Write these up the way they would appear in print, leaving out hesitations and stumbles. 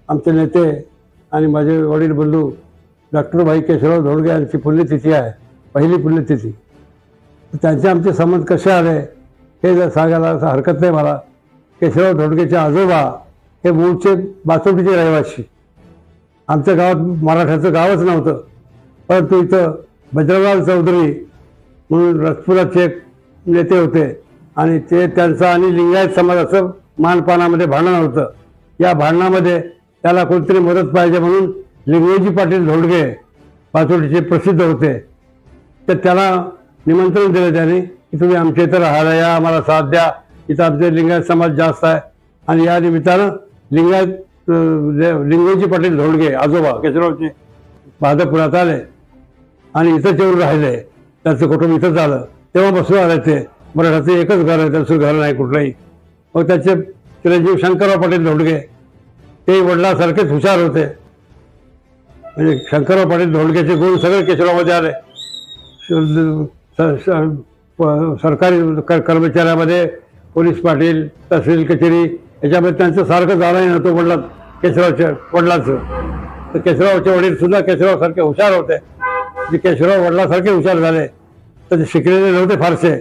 आमचे नेते आणि माझे वडील बंधू डॉक्टर भाई केशवराव धोंडगे यांची पुण्यतिथी आहे, पहिली पुण्यतिथी. त्यांचे आमचे संबंध कसे आले हे जर सांगायला असं हरकत नाही मला. केशवराव धोंडगेचे आजोबा हे मूळचे बाचोटीचे रहिवासी. आमच्या गावात मराठ्याचं गावच नव्हतं, परंतु इथं बजरंगलाल चौधरी म्हणून रजपुराचे एक नेते होते आणि ते त्यांचं आणि लिंगायत समाजाचं मानपानामध्ये भांडण होतं. या भांडणामध्ये त्याला कोणतरी मदत पाहिजे म्हणून लिंगोजी पाटील धोंडगे बाचोटीचे प्रसिद्ध होते, तर त्याला निमंत्रण दिलं त्याने की तुम्ही आमच्या इथं राहायला या, आम्हाला साथ द्या, इथं आमचे लिंगायत समाज जास्त आहे. आणि या निमित्तानं लिंगोजी पाटील धोंडगे आजोबा केशवरावचे बहादरपुरात आले आणि इथंच येऊन राहिले. त्यांचं कुटुंब इथंच आलं. तेव्हापासून आले ते. मराठाचं एकच घर आहे, त्यांचं घर नाही कुठलंही. मग त्याचे चिरंजीव शंकरराव पाटील धोंडगे ते वडिलांसारखेच हुशार होते. म्हणजे शंकरराव पाटील धोंडगेचे गुण सगळे केशवरावमध्ये आले. सरकारी कर्मचाऱ्यामध्ये पोलीस पाटील, तहसील कचेरी याच्यामध्ये त्यांचं सारखं जाणं नव्हतं वडिलां केशवरावच्या वडिलांचं. तर केशवरावचे वडील सुद्धा केशवरावसारखे हुशार होते. जे केशवराव वडिलांसारखे हुशार झाले तर ते शिकलेले नव्हते फारसे.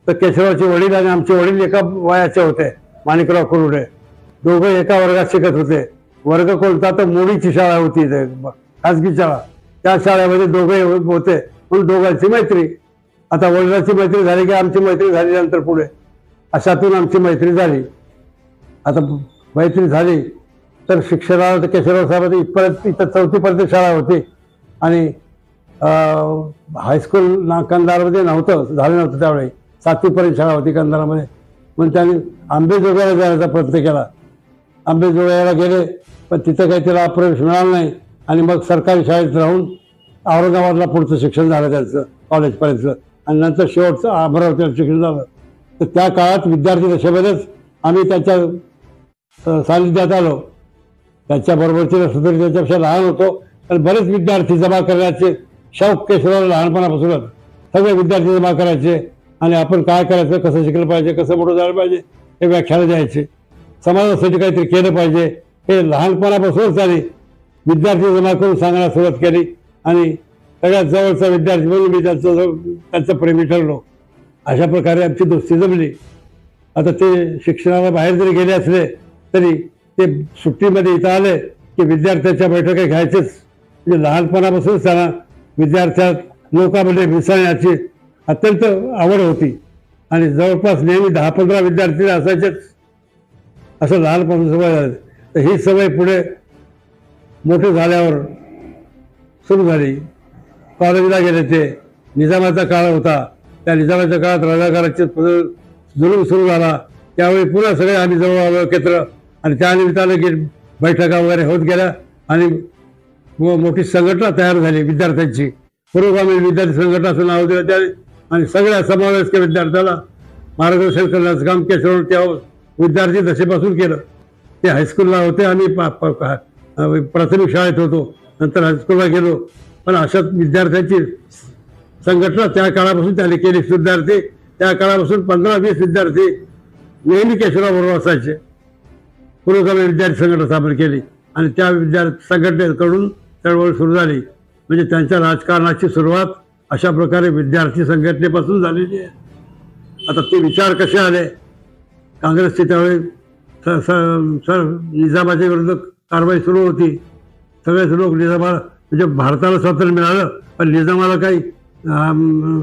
तर केशवरावचे वडील आणि आमचे वडील एका वयाचे होते. माणिकराव कुरुडे दोघं एका वर्गात शिकत होते. वर्ग कोणता तर मोडीची शाळा होती, खाजगी शाळा. त्या शाळेमध्ये दोघे होते म्हणून दोघांची मैत्री. आता वडिलांची मैत्री झाली की आमची मैत्री झाली नंतर पुढे. अशातून आमची मैत्री झाली. आता मैत्री झाली तर शिक्षणाला तर केशवराव साहेब इथपर्यंत, इथं 4थीपर्यंत शाळा होती आणि हायस्कूल कंधारमध्ये झालं नव्हतं त्यावेळी. 7वीपर्यंत शाळा होती कंधारामध्ये. म्हणून त्यांनी आंबेजोगाईला जाण्याचा प्रयत्न केला. आंबेजोगाईला गेले पण तिथं काही त्याला प्रवेश मिळाला नाही आणि मग सरकारी शाळेत राहून औरंगाबादला पुढचं शिक्षण झालं त्यांचं कॉलेजपर्यंत आणि नंतर शेवटचं अमरावतीला शिक्षण झालं. तर त्या काळात विद्यार्थी दशेमध्येच आम्ही त्यांच्या सानिध्यात आलो. त्यांच्याबरोबरचे नसतो तरी त्याच्यापेक्षा लहान होतो. पण बरेच विद्यार्थी जमा करण्याचे शौक केशवराव लहानपणापासूनच. सगळे विद्यार्थी जमा करायचे आणि आपण काय करायचं, कसं शिकलं पाहिजे, कसं मोठं झालं पाहिजे हे व्याख्यानं द्यायचे. समाजासाठी काहीतरी केलं पाहिजे हे लहानपणापासूनच त्यांनी विद्यार्थी जमा करून सांगायला सुरुवात केली आणि सगळ्यात जवळचा विद्यार्थी म्हणून मी त्यांचं प्रेमी ठरलो. अशा प्रकारे आमची दोस्ती जमली. आता ते शिक्षणाला बाहेर जरी गेले असले तरी ते सुट्टीमध्ये इथं आले की विद्यार्थ्यांच्या बैठका घ्यायचेच. म्हणजे लहानपणापासूनच त्यांना विद्यार्थ्यात लोकांमध्ये मिसळण्याची अत्यंत आवड होती आणि जवळपास नेहमी 10-15 विद्यार्थी असायचेच. असं लहानपासून सवय झाली. तर ही सवय पुढे मोठे झाल्यावर सुरू झाली. कॉलेजला गेले ते. निजामाचा काळ होता. त्या निजामाच्या काळात राजाकाराचे जुलूम सुरू झाला. त्यावेळी पुन्हा सगळे आम्ही जवळ आलो एकत्र आणि त्या निमित्तानं की बैठका वगैरे होत गेल्या आणि मोठी संघटना तयार झाली विद्यार्थ्यांची. पुरोगामी विद्यार्थी संघटना असं नाव दिलं त्याने आणि सगळ्या समावेशक विद्यार्थ्याला मार्गदर्शन करण्याचं काम केशवराव तेव्हा विद्यार्थी दशेपासून केलं. ते हायस्कूलला होते. आम्ही प्राथमिक शाळेत होतो, नंतर हायस्कूलला गेलो. पण अशा विद्यार्थ्यांची संघटना त्या काळापासून त्यांनी केली. विद्यार्थी त्या काळापासून 15-20 विद्यार्थी नेहमी केशवरावबरोबर असायचे. पुरोगामी विद्यार्थी संघटना स्थापन केली आणि त्या विद्यार्थी संघटनेकडून चळवळ सुरू झाली. म्हणजे त्यांच्या राजकारणाची सुरुवात अशा प्रकारे विद्यार्थी संघटनेपासून झालेली आहे. आता ते विचार कसे आले. काँग्रेसची त्यावेळी निजामाच्या विरुद्ध कारवाई सुरू होती. सगळेच लोक निजामाला म्हणजे भारताला स्वातंत्र्य मिळालं पण निजामाला काही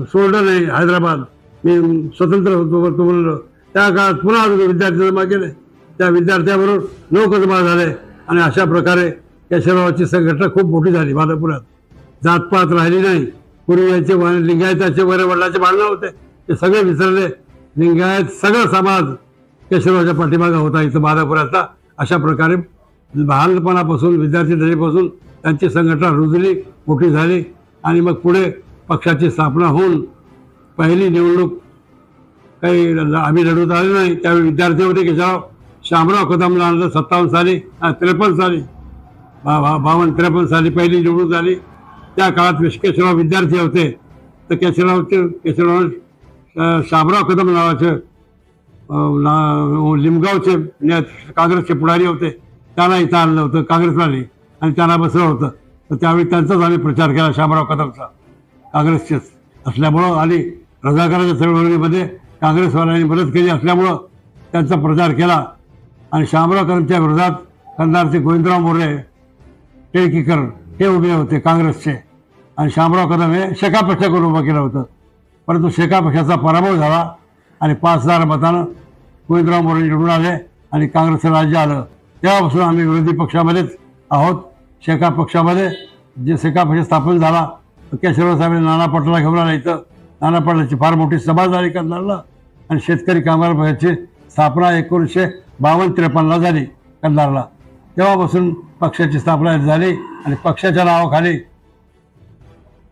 सोडलं नाही. हैदराबाद मी स्वतंत्र होतो म्हणलं. त्या काळात पुन्हा विद्यार्थी जमा केले. त्या विद्यार्थ्याबरोबर लोक जमा झाले आणि अशा प्रकारे केशवरावाची संघटना खूप मोठी झाली. माधवपुरात जातपात राहिली नाही. पूर्वी यांचे लिंगायताचे वगैरे वडिलांचे भांडणं होते ते सगळे विसरले. लिंगायत सगळा समाज केशवरावाच्या पाठीमागा होता इथं माधवपुरातला. अशा प्रकारे लहानपणापासून विद्यार्थी दशेपासून त्यांची संघटना रुजली, मोठी झाली आणि मग पुढे पक्षाची स्थापना होऊन पहिली निवडणूक काही आम्ही लढवत आले नाही. त्यावेळी विद्यार्थी होते केशवराव. शामराव कदमला आणलं 57 साली, 53 साली, 52-53 साली पहिली निवडणूक झाली. त्या काळात केशवराव विद्यार्थी होते. तर केशवराव शामराव कदम नावाचे लिमगावचे काँग्रेसचे पुढारी होते. त्यांना इथं आणलं होतं काँग्रेसवाले आणि त्यांना बसवलं होतं. तर त्यावेळी त्यांचाच आम्ही प्रचार केला, शामराव कदमचा, काँग्रेसचेच असल्यामुळं. आणि रजाकाराच्या चळवळीमध्ये काँग्रेसवाल्यांनी मदत केली असल्यामुळं त्यांचा प्रचार केला. आणि शामराव कदमच्या विरोधात कंधारचे गोविंदराव मोरे टिळकीकर हे उभे होते काँग्रेसचे, आणि शामराव कदम हे शेका पक्षाकडून उभं केलं होतं. परंतु शेका पक्षाचा पराभव झाला आणि 5,000 मतानं गोविंदराव मोरे निवडून आले आणि काँग्रेसचं राज्य आलं. तेव्हापासून आम्ही विरोधी पक्षामध्येच आहोत. शेका पक्षामध्ये जे शेका पक्ष स्थापन झाला, केशवराव साहेब नाना पाटलाला घेऊन आला इथं. नाना पाटलाची फार मोठी सभा झाली कंधारला, आणि शेतकरी कामगार पक्षाची स्थापना 1952-53 झाली कंधारला. तेव्हापासून पक्षाची स्थापना झाली आणि पक्षाच्या नावाखाली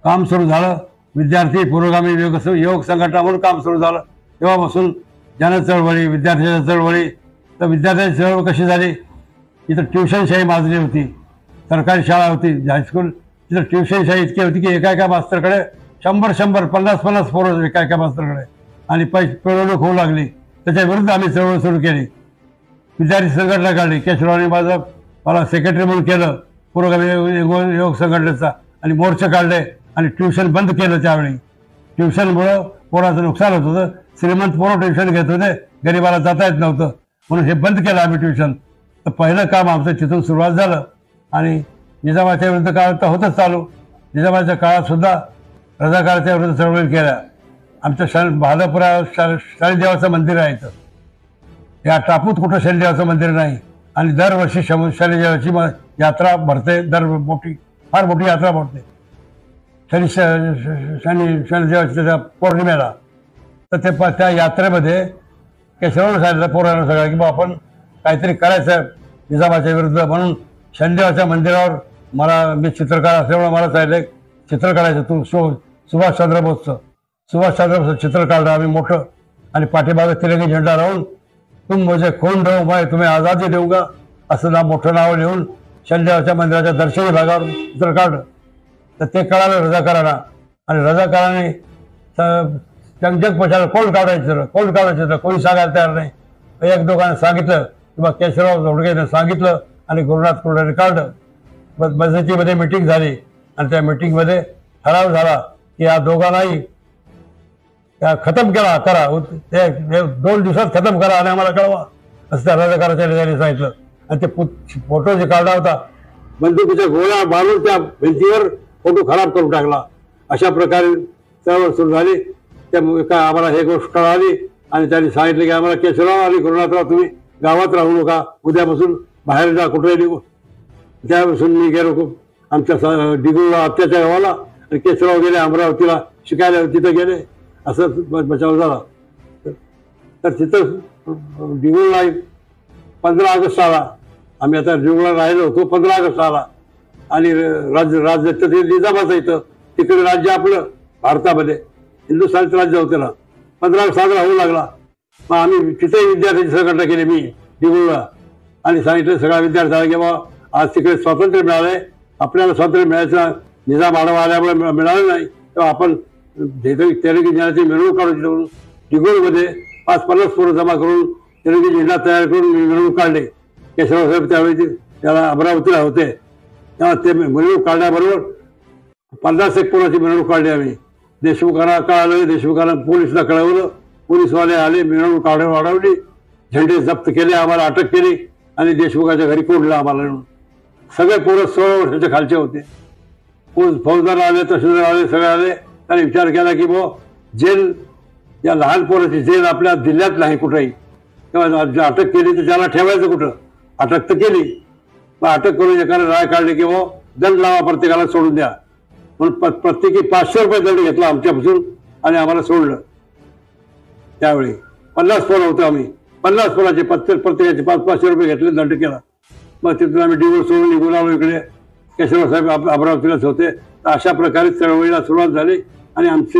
काम सुरू झालं. विद्यार्थी पुरोगामी योग संघटना म्हणून काम सुरू झालं. तेव्हापासून जनचळवळी, विद्यार्थ्यांच्या चळवळी. तर विद्यार्थ्यांची चळवळ कशी झाली? इथं ट्युशनशाही माजली होती. सरकारी शाळा होती, हायस्कूल, तिथं ट्युशनशाही इतकी होती की एका मास्तरकडे 100-100, 50-50 पोरं एका मास्तरकडे, आणि पिळवणूक होऊ लागली. त्याच्या विरुद्ध आम्ही चळवळ सुरू केली. विद्यार्थी संघटना काढली. केशवरावने मला सेक्रेटरी म्हणून केलं पुरोगामी योग संघटनेचा, आणि मोर्चे काढले आणि ट्युशन बंद केलं. त्यावेळी ट्युशनमुळं पोराचं नुकसान होत होतं. श्रीमंत पोरं ट्युशन घेत होते, गरिबाला जाता येत नव्हतं, म्हणून हे बंद केलं आम्ही ट्युशन. तर पहिलं काम आमचं तिथून सुरुवात झालं. आणि निजामाच्या विरुद्ध काळात तर होतच चालू. निजामाच्या काळात सुद्धा रजाकाराच्या विरुद्ध चळवळी केल्या. आमच्या भादपुरा शनिदेवाचं मंदिर आहे इथं. या टापूत कुठं शनिदेवाचं मंदिर नाही. आणि दरवर्षी शनिदेवाची यात्रा भरते. फार मोठी यात्रा भरते शनिदेवाची त्याच्या पौर्णिमेला. तर त्या यात्रेमध्ये केशवराव सांगितलं पोरांना सगळं की बा आपण काहीतरी करायचं निजामाच्या विरुद्ध. म्हणून शनिदेवाच्या मंदिरावर मी चित्रकार असल्यामुळे मला सांगितलं चित्र काढायचं तू सुभाषचंद्र बोसचं चित्र काढलं आम्ही मोठं. आणि पाठीमागे तिरंगी झेंडा लावून तुम मुझे खून दो मैं तुम्हें आझादी देऊंगा असं मोठं नाव लिहून शनिदेवाच्या मंदिराच्या दर्शनी भागावर चित्र काढलं. तर ते कळालं रजाकारांना. आणि रजाकारांनी जगजग पशाला कोण काढायचं कोणी सांगायला तयार नाही. एक दोघांना सांगितलं किंवा केशवराव जोडगेने सांगितलं आणि गुरुनाथ कुर्डेने काढलं. बसतीमध्ये मिटिंग झाली आणि त्या मिटिंगमध्ये ठराव झाला की या दोघांनाही खतम करा 2 दिवसात खतम करा आणि आम्हाला कळवा असं त्या रजाकाराच्या नेत्याने सांगितलं. आणि ते फोटो जे काढला होता बंदुकीच्या गोळ्या मारून त्या भिंतीवर फोटो खराब करून टाकला. अशा प्रकारे चळवळ सुरू झाली. त्या आम्हाला हे गोष्ट कळाली आणि त्यांनी सांगितलं की आम्हाला केशवराव आणि गुरुनाथराव तुम्ही गावात राहू नका, उद्यापासून बाहेर जा कुठे निघू. त्यापासून मी गेलो आमच्या डिगुळला आत्याच्या गावाला, आणि केशवराव गेले अमरावतीला शिकायला, तिथं गेले. असं बचाव झाला. तर तिथं डिगुळला 15 ऑगस्ट आला. आम्ही आता डिगुळला राहिलो होतो. 15 ऑगस्ट आला आणि राज्य ते निजामाचं इथं तिकडे राज्य आपलं भारतामध्ये हिंदुस्थानचं राज्य होतं ना. 15 ऑगस्ट साजरा होऊ लागला. मग आम्ही तिथेही विद्यार्थ्यांची संघटना केली मी डिगुळला, आणि सांगितलं सगळ्या विद्यार्थ्यांना की बाबा आज तिकडे स्वातंत्र्य मिळालंय, आपल्याला स्वातंत्र्य मिळायचं निजाम आडवा आल्यामुळे मिळालं नाही, तेव्हा आपण तेलंगी झेंड्याची मिरवणूक काढून डिगुळमध्ये 5-50 पोरं जमा करून तेलंगी झेंडा तयार करून मिरवणूक काढले. केशवराव साहेब त्यावेळी त्याला अमरावतीला होते, तेव्हा ते मिरवणूक काढण्याबरोबर 50-1 पोराची मिरवणूक काढली आम्ही. देशमुखांना कळालं, देशमुखांना पोलिसला कळवलं, पोलीसवाले आले, मिरवणूक वाढवली, झेंडे जप्त केले, आम्हाला अटक केली आणि देशमुखाच्या घरी कोंडलं आम्हाला. सगळे पोरं 16 वर्षाच्या खालचे होते. फौजदार आले, तहसीलदार आले, सगळे आले. त्याने विचार केला की जेल या लहान पोराची जेल आपल्या जिल्ह्यात नाही कुठेही, तेव्हा अटक केली तर त्याला ठेवायचं कुठं. अटक तर केली, मग अटक करून एकाने राय काढली की दंड लावा, प्रत्येकाला सोडून द्या. म्हणून प्रत्येकी 500 रुपये दंड घेतला आमच्यापासून आणि आम्हाला सोडलं. त्यावेळी 50 पोरं होतो आम्ही. 50 पोराचे प्रत्येकाचे 500 रुपये घेतले, दंड केला. मग तिथून आम्ही डिगुळ सोडून निघून आलो इकडे. केशवराव साहेब अमरावतीलाच होते. तर अशा प्रकारे चळवळीला सुरुवात झाली आणि आमची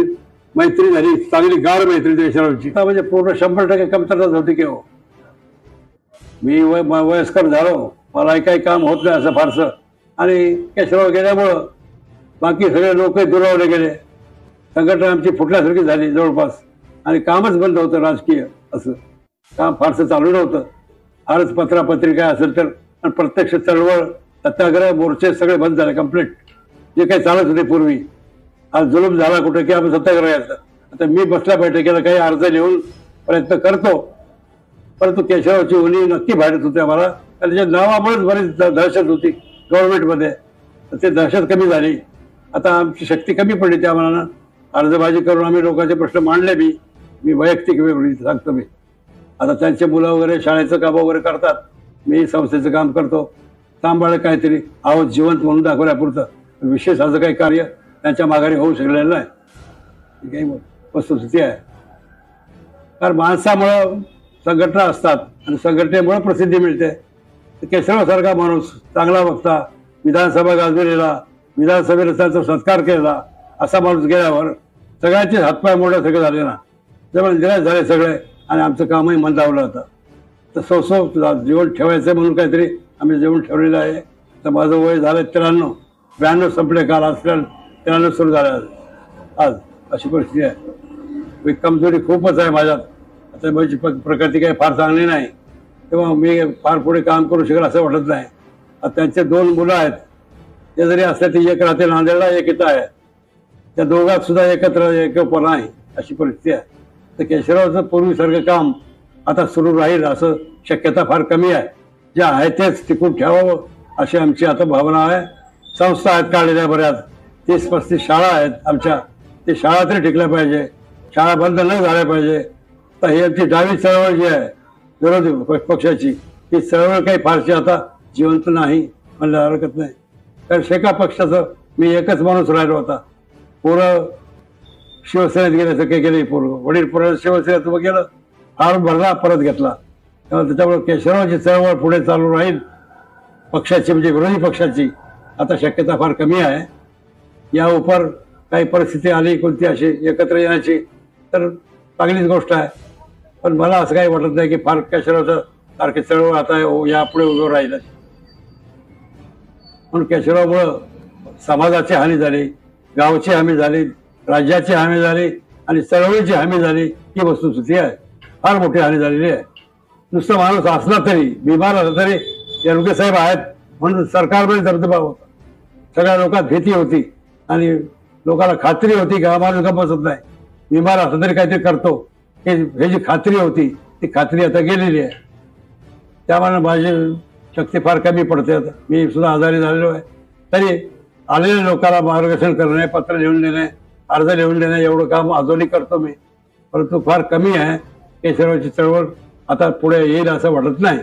मैत्री झाली, चांगली गाढ मैत्री केशवरावची. म्हणजे पूर्ण 100% कमतरताच होती की मी वयस्कर झालो, मलाही काही काम होत नाही असं फारसं. आणि केशवराव गेल्यामुळं बाकी सगळे लोक दुरावले गेले. संघटना आमची फुटल्यासारखी झाली जवळपास, आणि कामच बंद होतं राजकीय. असं काम फारसं चालू नव्हतं. फारच पत्रिका असेल तर आणि प्रत्यक्ष चळवळ सत्याग्रह मोर्चे सगळे बंद झाले कम्प्लीट. जे काही चालत होते पूर्वी, आज जुलूम झाला कुठे की आपण सत्याग्रह यायचं. आता मी बसल्या बैठकीला काही अर्ज लिहून प्रयत्न करतो, परंतु केशवरावची उणी नक्की भाडत होते आम्हाला. आणि त्याच्या नावामुळेच बरीच दहशत होती गव्हर्नमेंटमध्ये. ते दहशत कमी झाली. आता आमची शक्ती कमी पडली त्या मनानं. अर्जबाजी करून आम्ही लोकांचे प्रश्न मांडले. मी वैयक्तिक वेगळी सांगतो. मी आता त्यांचे मुलं वगैरे शाळेचं काम वगैरे करतात, मी संस्थेचं काम करतो. सांभाळ काहीतरी आहोत जिवंत म्हणून दाखवण्यापुरतं. विशेष असं काही कार्य त्यांच्या माघारी होऊ शकलेलं नाही. ही काही वस्तुस्थिती आहे. कारण माणसामुळं संघटना असतात आणि संघटनेमुळे प्रसिद्धी मिळते. केशवरावसारखा माणूस, चांगला वक्ता, विधानसभा गाजवलेला, विधानसभेला त्यांचा सत्कार केलेला असा माणूस गेल्यावर सगळ्यांचे हातपाय मोडे सगळे झाले ना, त्यामुळे निराश झाले सगळे आणि आमचं कामही मंदावलं होतं. तर सो जीवन ठेवायचं म्हणून काहीतरी आम्ही जेवण ठेवलेलं आहे. तर माझं वय झालं 93, 92 संपले काल, असल्या 93 सुरू झालं आज. अशी परिस्थिती आहे. कमजोरी खूपच आहे माझ्यात. आता माझी प्रकृती काही फार चांगली नाही, तेव्हा मी फार पुढे काम करू शकेल असं वाटत नाही. आता त्यांचे 2 मुलं आहेत. ते जरी असल्या ती एक राहते नांदेडला, एक इथं आहे. त्या दोघात सुद्धा एकत्र एकोपा नाही अशी परिस्थिती आहे. तर केशवरावचं पूर्वीसारखं काम आता सुरू राहील असं शक्यता फार कमी आहे. जे आहे तेच टिकून ठेवावं अशी आमची आता भावना आहे. संस्था आहेत काढलेल्या बऱ्याच, 30-35 शाळा आहेत आमच्या. ते शाळा तरी टिकल्या पाहिजे, शाळा बंद न झाल्या पाहिजे. तर ही आमची डावी चळवळ जी आहे विरोधी पक्षाची, ही चळवळ काही फारशी आता जिवंत नाही म्हणलं हरकत नाही. कारण शेका पक्षाचं मी एकच माणूस राहिलो होता. पोरं शिवसेनेत गेले, काही गेले पोरं, वडील पोरं शिवसेनेत उभं गेलं, फॉर्म भरला, परत घेतला. त्याच्यामुळे केशवरावची चळवळ पुढे चालू राहील पक्षाची, म्हणजे विरोधी पक्षाची. आता शक्यता फार कमी आहे. या उपर काही परिस्थिती आली कोणती अशी एकत्र येण्याची तर चांगलीच गोष्ट आहे. पण मला असं काही वाटत नाही की फार केशवरावचं सारखी चळवळ आता यापुढे उभं राहील. म्हणून केशवरावमुळं समाजाची हानी झाली, गावची हानी झाली, राज्याची हानी झाली आणि चळवळीची हानी झाली. ही वस्तुस्थिती आहे. फार मोठी हानी झालेली आहे. नुसतं माणूस असला तरी, बिमार असला तरी येरवडे साहेब आहेत म्हणून सरकारमध्ये दबदबा होता. सगळ्या लोकांत भीती होती आणि लोकांना खात्री होती की हा माणूस गप्प बसत नाही, बिमार असला तरी काहीतरी करतो, हे जी खात्री होती ती खात्री आता गेलेली आहे. त्यामुळे माझी शक्ती फार कमी पडते. मी सुद्धा आजारी झालेलो आहे. तरी आलेल्या लोकांना मार्गदर्शन करणे, पत्र लिहून देणे, अर्ज लिहून देणे एवढं काम अजूनही करतो मी. परंतु फार कमी आहे. केशवरावची चळवळ आता पुढे येईल असं वाटत नाही.